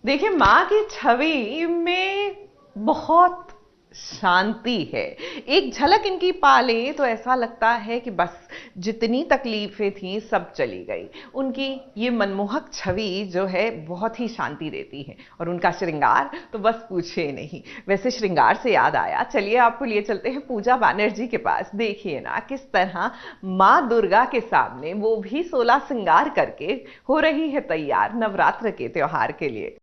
देखिए, माँ की छवि में बहुत शांति है। एक झलक इनकी पा ले तो ऐसा लगता है कि बस जितनी तकलीफें थी सब चली गई। उनकी ये मनमोहक छवि जो है बहुत ही शांति देती है, और उनका श्रृंगार तो बस पूछे नहीं। वैसे श्रृंगार से याद आया, चलिए आपको लिए चलते हैं पूजा बैनर्जी के पास। देखिए ना किस तरह माँ दुर्गा के सामने वो भी 16 श्रृंगार करके हो रही है तैयार नवरात्र के त्योहार के लिए।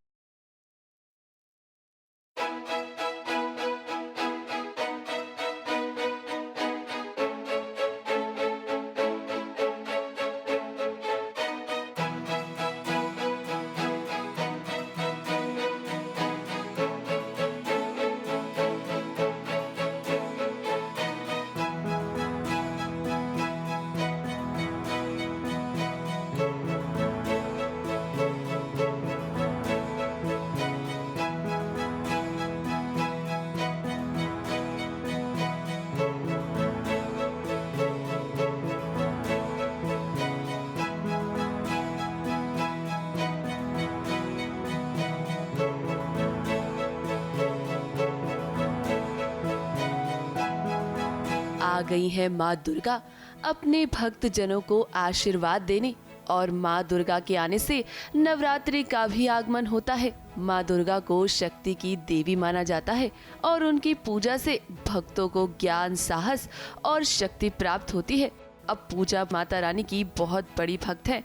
आ गई है माँ दुर्गा अपने भक्त जनों को आशीर्वाद देने। और माँ दुर्गा के आने से नवरात्रि का भी आगमन होता है। माँ दुर्गा को शक्ति की देवी माना जाता है और उनकी पूजा से भक्तों को ज्ञान, साहस और शक्ति प्राप्त होती है। अब पूजा माता रानी की बहुत बड़ी भक्त है।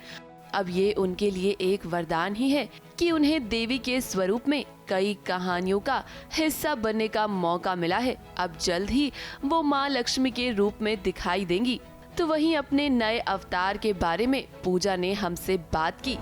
अब ये उनके लिए एक वरदान ही है कि उन्हें देवी के स्वरूप में कई कहानियों का हिस्सा बनने का मौका मिला है। अब जल्द ही वो माँ लक्ष्मी के रूप में दिखाई देंगी। तो वहीं अपने नए अवतार के बारे में पूजा ने हमसे बात की।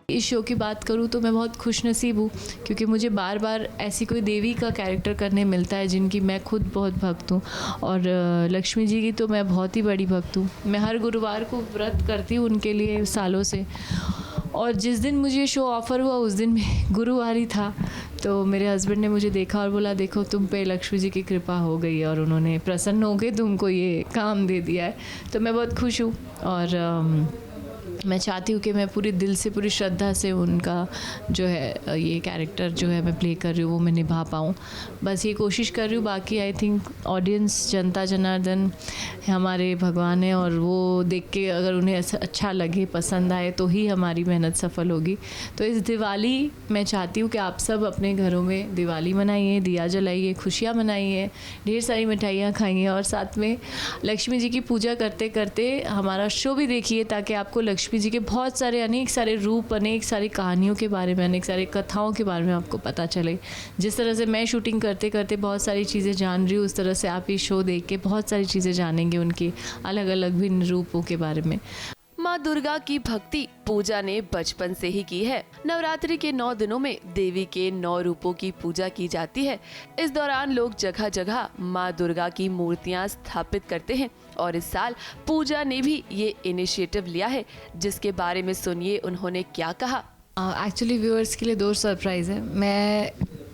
इस शो की बात करूँ तो मैं बहुत खुशनसीब हूँ, क्योंकि मुझे बार बार ऐसी कोई देवी का कैरेक्टर करने मिलता है जिनकी मैं खुद बहुत भक्त हूँ। और लक्ष्मी जी की तो मैं बहुत ही बड़ी भक्त हूँ। मैं हर गुरुवार को व्रत करती हूँ उनके लिए सालों से। और जिस दिन मुझे शो ऑफ़र हुआ उस दिन में गुरुवार ही था। तो मेरे हस्बैंड ने मुझे देखा और बोला, देखो तुम पे लक्ष्मी जी की कृपा हो गई है और उन्होंने प्रसन्न होकर तुमको ये काम दे दिया है। तो मैं बहुत खुश हूँ। और मैं चाहती हूँ कि मैं पूरे दिल से, पूरी श्रद्धा से उनका जो है ये कैरेक्टर जो है मैं प्ले कर रही हूँ वो मैं निभा पाऊँ। बस ये कोशिश कर रही हूँ। बाकी आई थिंक ऑडियंस, जनता जनार्दन हमारे भगवान है, और वो देख के अगर उन्हें अच्छा लगे, पसंद आए तो ही हमारी मेहनत सफल होगी। तो इस दिवाली मैं चाहती हूँ कि आप सब अपने घरों में दिवाली मनाइए, दिया जलाइए, खुशियाँ मनाइए, ढेर सारी मिठाइयाँ खाइए और साथ में लक्ष्मी जी की पूजा करते करते हमारा शो भी देखिए, ताकि आपको लक्ष्मी जी के बहुत सारे, अनेक सारे रूप, अनेक सारी कहानियों के बारे में, अनेक सारी कथाओं के बारे में आपको पता चले। जिस तरह से मैं शूटिंग करते करते बहुत सारी चीज़ें जान रही हूँ, उस तरह से आप ये शो देख के बहुत सारी चीज़ें जानेंगे उनके अलग अलग भिन्न रूपों के बारे में। माँ दुर्गा की भक्ति पूजा ने बचपन से ही की है। नवरात्रि के 9 दिनों में देवी के 9 रूपों की पूजा की जाती है। इस दौरान लोग जगह जगह माँ दुर्गा की मूर्तियाँ स्थापित करते हैं। और इस साल पूजा ने भी ये इनिशिएटिव लिया है, जिसके बारे में सुनिए उन्होंने क्या कहा। एक्चुअली व्यूअर्स के लिए 2 सरप्राइज़ है। मैं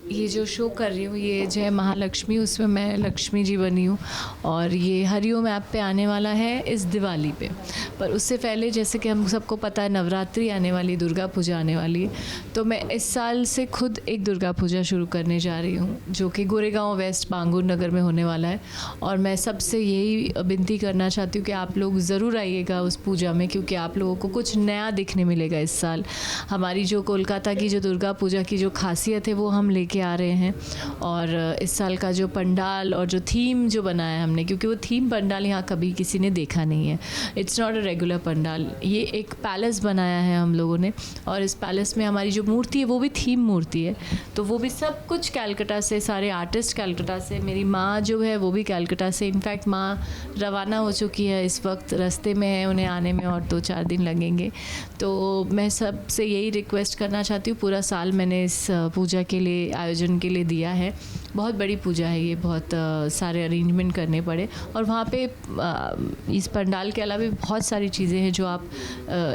ये जो शो कर रही हूँ, ये जय महालक्ष्मी, उसमें मैं लक्ष्मी जी बनी हूँ। और ये हरिओम ऐप पे आने वाला है इस दिवाली पे। पर उससे पहले, जैसे कि हम सबको पता है, नवरात्रि आने वाली, दुर्गा पूजा आने वाली है। तो मैं इस साल से खुद एक दुर्गा पूजा शुरू करने जा रही हूँ, जो कि गोरेगांव वेस्ट बांगुर नगर में होने वाला है। और मैं सबसे यही विनती करना चाहती हूँ कि आप लोग ज़रूर आइएगा उस पूजा में, क्योंकि आप लोगों को कुछ नया दिखने मिलेगा इस साल। हमारी जो कोलकाता की जो दुर्गा पूजा की जो खासियत है वो हम लेके लेके आ रहे हैं। और इस साल का जो पंडाल और जो थीम जो बनाया है हमने, क्योंकि वो थीम पंडाल यहाँ कभी किसी ने देखा नहीं है, it's not a regular pandal, ये एक पैलेस बनाया है हम लोगों ने। और इस पैलेस में हमारी जो मूर्ति है वो भी थीम मूर्ति है, तो वो भी सब कुछ कैलकाटा से, सारे आर्टिस्ट कैलकाटा से, मेरी माँ जो है वो भी कैलकाटा से। इनफैक्ट माँ रवाना हो चुकी है, इस वक्त रास्ते में है, उन्हें आने में और 2-4 दिन लगेंगे। तो मैं सबसे यही रिक्वेस्ट करना चाहती हूँ, पूरा साल मैंने इस पूजा के लिए, आयोजन के लिए दिया है। बहुत बड़ी पूजा है ये, बहुत सारे अरेंजमेंट करने पड़े। और वहाँ पे इस पंडाल के अलावा भी बहुत सारी चीज़ें हैं जो आप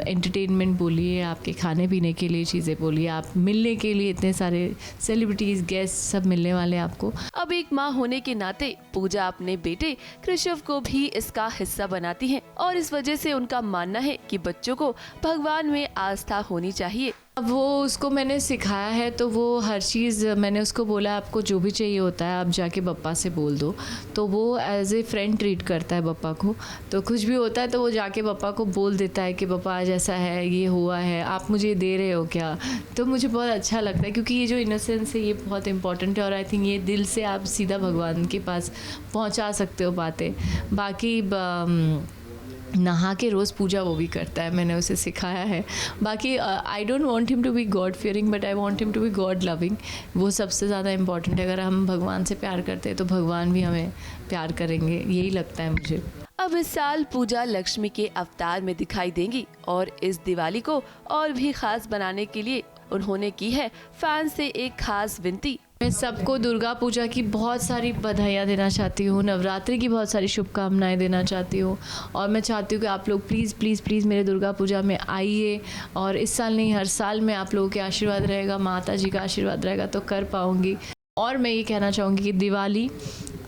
एंटरटेनमेंट बोलिए, आपके खाने पीने के लिए चीज़ें बोलिए, आप मिलने के लिए इतने सारे सेलिब्रिटीज़, गेस्ट सब मिलने वाले हैं आपको। अब एक माँ होने के नाते पूजा अपने बेटे कृषव को भी इसका हिस्सा बनाती है और इस वजह से उनका मानना है कि बच्चों को भगवान में आस्था होनी चाहिए। अब वो उसको मैंने सिखाया है, तो वो हर चीज़, मैंने उसको बोला आपको जो भी चाहिए होता है आप जाके पप्पा से बोल दो, तो वो एज ए फ्रेंड ट्रीट करता है पप्पा को। तो कुछ भी होता है तो वो जाके पप्पा को बोल देता है कि पापा आज ऐसा है, ये हुआ है, आप मुझे दे रहे हो क्या। तो मुझे बहुत अच्छा लगता है, क्योंकि ये जो इनोसेंस है ये बहुत इंपॉर्टेंट है और आई थिंक ये दिल से आप सीधा भगवान के पास पहुँचा सकते हो बातें। बाकी नहा के रोज़ पूजा वो भी करता है, मैंने उसे सिखाया है। बाकी I don't want him to be God fearing, but I want him to be God loving. वो सबसे ज़्यादा इम्पॉर्टेंट है। अगर हम भगवान से प्यार करते हैं तो भगवान भी हमें प्यार करेंगे, यही लगता है मुझे। अब इस साल पूजा लक्ष्मी के अवतार में दिखाई देंगी और इस दिवाली को और भी खास बनाने के लिए उन्होंने की है फैन से एक खास विनती। मैं सबको दुर्गा पूजा की बहुत सारी बधाइयाँ देना चाहती हूँ, नवरात्रि की बहुत सारी शुभकामनाएं देना चाहती हूँ। और मैं चाहती हूँ कि आप लोग प्लीज़ प्लीज़ प्लीज़ मेरे दुर्गा पूजा में आइए, और इस साल नहीं हर साल में आप लोगों के आशीर्वाद रहेगा, माता जी का आशीर्वाद रहेगा तो कर पाऊँगी। और मैं ये कहना चाहूँगी कि दिवाली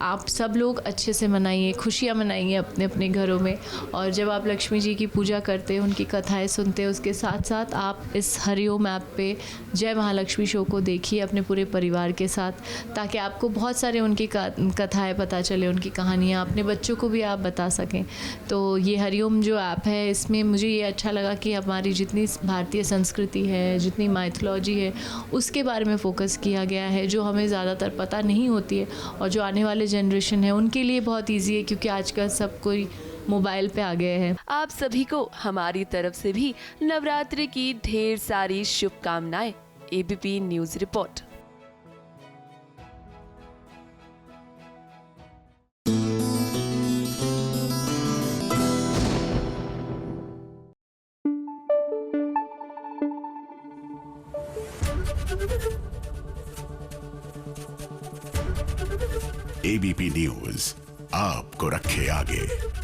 आप सब लोग अच्छे से मनाइए, खुशियाँ मनाइए अपने अपने घरों में। और जब आप लक्ष्मी जी की पूजा करते हैं, उनकी कथाएं सुनते हैं, उसके साथ साथ आप इस हरिओम ऐप पे जय महालक्ष्मी शो को देखिए अपने पूरे परिवार के साथ, ताकि आपको बहुत सारे उनकी कथाएं पता चले, उनकी कहानियाँ अपने बच्चों को भी आप बता सकें। तो ये हरिओम जो ऐप है, इसमें मुझे ये अच्छा लगा कि हमारी जितनी भारतीय संस्कृति है, जितनी माइथोलॉजी है, उसके बारे में फ़ोकस किया गया है, जो हमें ज़्यादातर पता नहीं होती है और जो आने वाले जनरेशन है उनके लिए बहुत इजी है, क्योंकि आजकल सब कोई मोबाइल पे आ गए हैं। आप सभी को हमारी तरफ से भी नवरात्रि की ढेर सारी शुभकामनाएं। ABP news report. ABP news आपको रखे आगे।